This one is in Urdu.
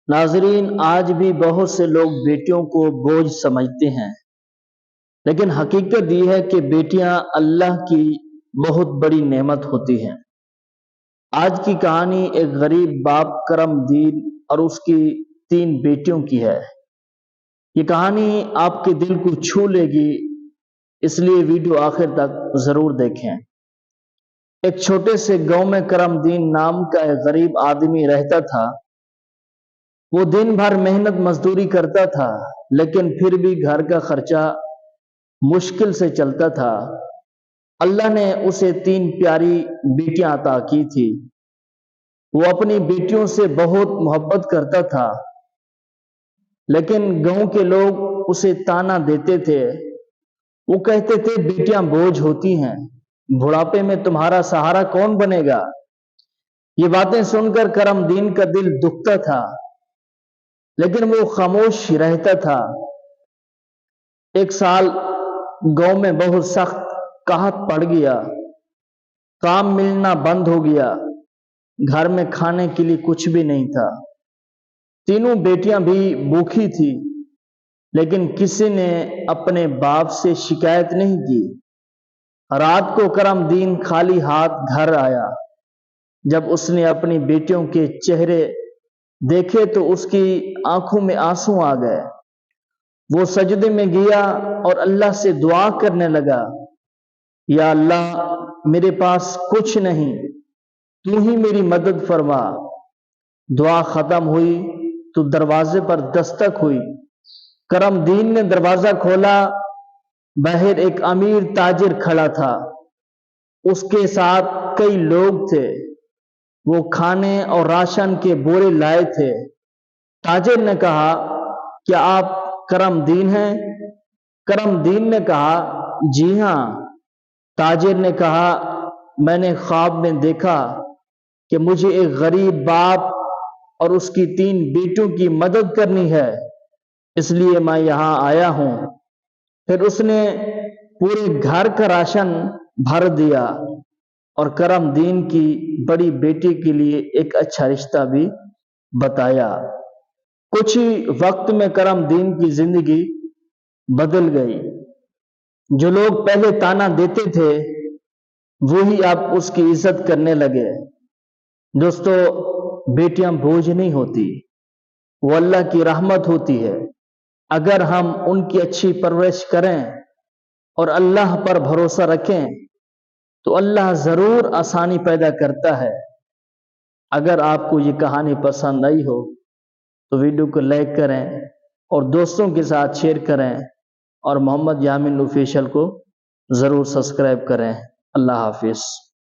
ناظرین، آج بھی بہت سے لوگ بیٹیوں کو بوجھ سمجھتے ہیں، لیکن حقیقت یہ ہے کہ بیٹیاں اللہ کی بہت بڑی نعمت ہوتی ہیں۔ آج کی کہانی ایک غریب باپ کرم دین اور اس کی 3 بیٹیوں کی ہے۔ یہ کہانی آپ کے دل کو چھو لے گی، اس لیے ویڈیو آخر تک ضرور دیکھیں۔ ایک چھوٹے سے گاؤں میں کرم دین نام کا ایک غریب آدمی رہتا تھا۔ وہ دن بھر محنت مزدوری کرتا تھا، لیکن پھر بھی گھر کا خرچہ مشکل سے چلتا تھا۔ اللہ نے اسے 3 پیاری بیٹیاں عطا کی تھی۔ وہ اپنی بیٹیوں سے بہت محبت کرتا تھا، لیکن گاؤں کے لوگ اسے تانا دیتے تھے۔ وہ کہتے تھے بیٹیاں بوجھ ہوتی ہیں، بڑھاپے میں تمہارا سہارا کون بنے گا؟ یہ باتیں سن کر کرم دین کا دل دکھتا تھا، لیکن وہ خاموش رہتا تھا۔ ایک سال گاؤں میں بہت سخت قحط پڑ گیا، کام ملنا بند ہو گیا، گھر میں کھانے کے لیے کچھ بھی نہیں تھا۔ تینوں بیٹیاں بھی بھوکی تھی، لیکن کسی نے اپنے باپ سے شکایت نہیں کی۔ رات کو کرم دین خالی ہاتھ گھر آیا۔ جب اس نے اپنی بیٹیوں کے چہرے دیکھے تو اس کی آنکھوں میں آنسو آ گئے۔ وہ سجدے میں گیا اور اللہ سے دعا کرنے لگا، یا اللہ، میرے پاس کچھ نہیں، تو ہی میری مدد فرما۔ دعا ختم ہوئی تو دروازے پر دستک ہوئی۔ کرم دین نے دروازہ کھولا۔ باہر ایک امیر تاجر کھڑا تھا، اس کے ساتھ کئی لوگ تھے۔ وہ کھانے اور راشن کے بورے لائے تھے۔ تاجر نے کہا، کیا آپ کرم دین ہیں؟ کرم دین نے کہا، جی ہاں۔ تاجر نے کہا، میں نے خواب میں دیکھا کہ مجھے ایک غریب باپ اور اس کی 3 بیٹوں کی مدد کرنی ہے، اس لیے میں یہاں آیا ہوں۔ پھر اس نے پورے گھر کا راشن بھر دیا اور کرم دین کی بڑی بیٹی کے لیے ایک اچھا رشتہ بھی بتایا۔ کچھ ہی وقت میں کرم دین کی زندگی بدل گئی۔ جو لوگ پہلے تانا دیتے تھے، وہی اب اس کی عزت کرنے لگے۔ دوستو، بیٹیاں بوجھ نہیں ہوتی، وہ اللہ کی رحمت ہوتی ہے۔ اگر ہم ان کی اچھی پرورش کریں اور اللہ پر بھروسہ رکھیں تو اللہ ضرور آسانی پیدا کرتا ہے۔ اگر آپ کو یہ کہانی پسند آئی ہو تو ویڈیو کو لائک کریں اور دوستوں کے ساتھ شیئر کریں، اور محمد یامین آفیشل کو ضرور سبسکرائب کریں۔ اللہ حافظ۔